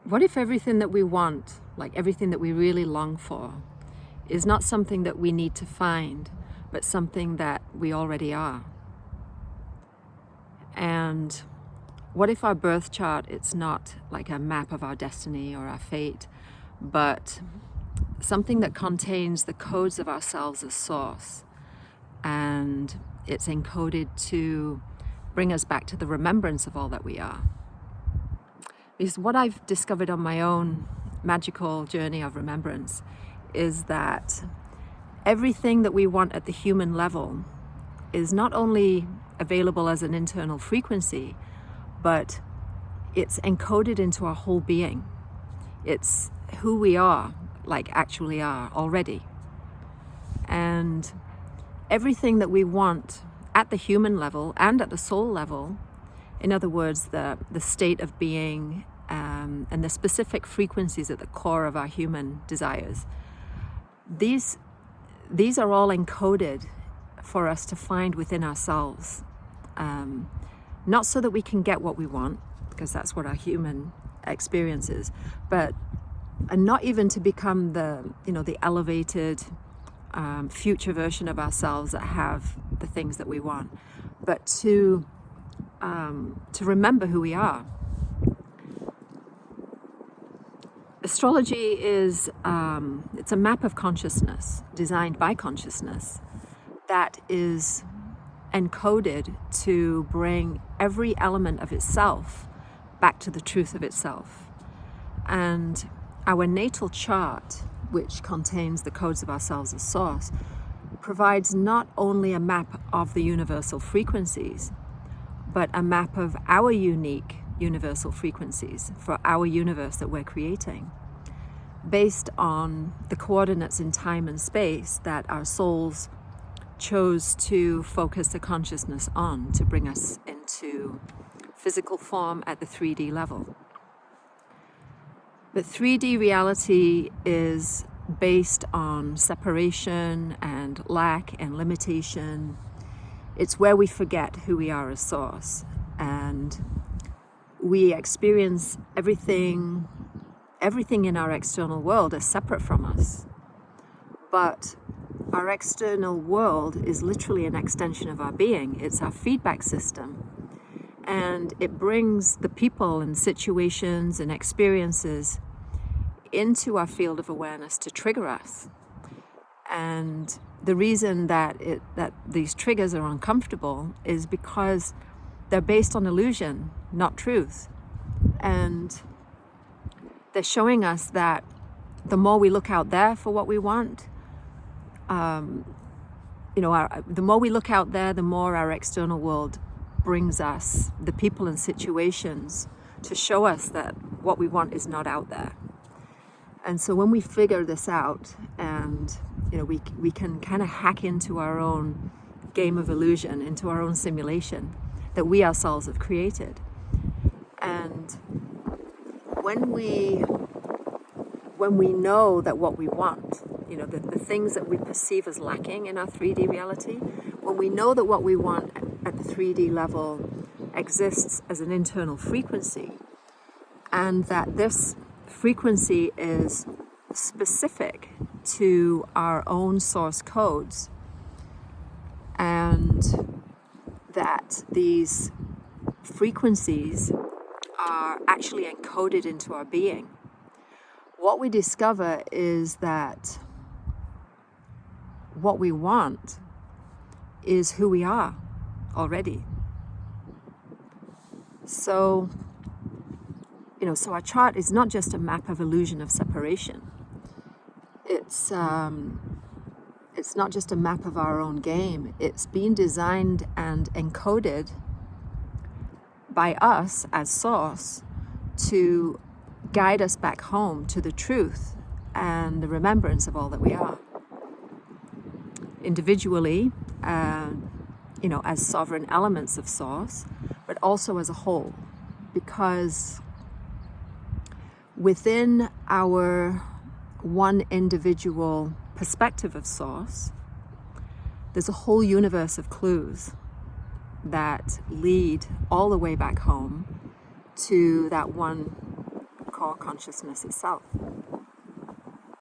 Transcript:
What if everything that we want, like everything that we really long for, is not something that we need to find, but something that we already are? And what if our birth chart, it's not like a map of our destiny or our fate, but something that contains the codes of ourselves as source, and it's encoded to bring us back to the remembrance of all that we are? Because what I've discovered on my own magical journey of remembrance is that everything that we want at the human level is not only available as an internal frequency, but it's encoded into our whole being. It's who we are, like actually are already. And everything that we want at the human level and at the soul level, in other words, the state of being and the specific frequencies at the core of our human desires, these are all encoded for us to find within ourselves. Not so that we can get what we want, because that's what our human experience is, but and not even to become the elevated future version of ourselves that have the things that we want, but to remember who we are. Astrology is it's a map of consciousness designed by consciousness that is encoded to bring every element of itself back to the truth of itself. And our natal chart, which contains the codes of ourselves as source, provides not only a map of the universal frequencies, but a map of our unique universal frequencies for our universe that we're creating, based on the coordinates in time and space that our souls chose to focus the consciousness on to bring us into physical form at the 3D level. But 3D reality is based on separation and lack and limitation. It's where we forget who we are as source, and we experience everything in our external world as separate from us. But our external world is literally an extension of our being. It's our feedback system. And it brings the people and situations and experiences into our field of awareness to trigger us. And the reason that these triggers are uncomfortable is because they're based on illusion, not truth. And they're showing us that the more we look out there for what we want, the more we look out there, the more our external world brings us the people and situations to show us that what we want is not out there. And so when we figure this out, and we can kind of hack into our own game of illusion, into our own simulation that we ourselves have created. And when we know that what we want, the things that we perceive as lacking in our 3D reality, when we know that what we want at the 3D level exists as an internal frequency, and that this frequency is specific to our own source codes, and that these frequencies are actually encoded into our being, what we discover is that what we want is who we are already. So our chart is not just a map of illusion of separation. It's not just a map of our own game. It's been designed and encoded by us as source to guide us back home to the truth and the remembrance of all that we are. Individually, as sovereign elements of source, but also as a whole, because within our one individual perspective of source, there's a whole universe of clues that lead all the way back home to that one core consciousness itself.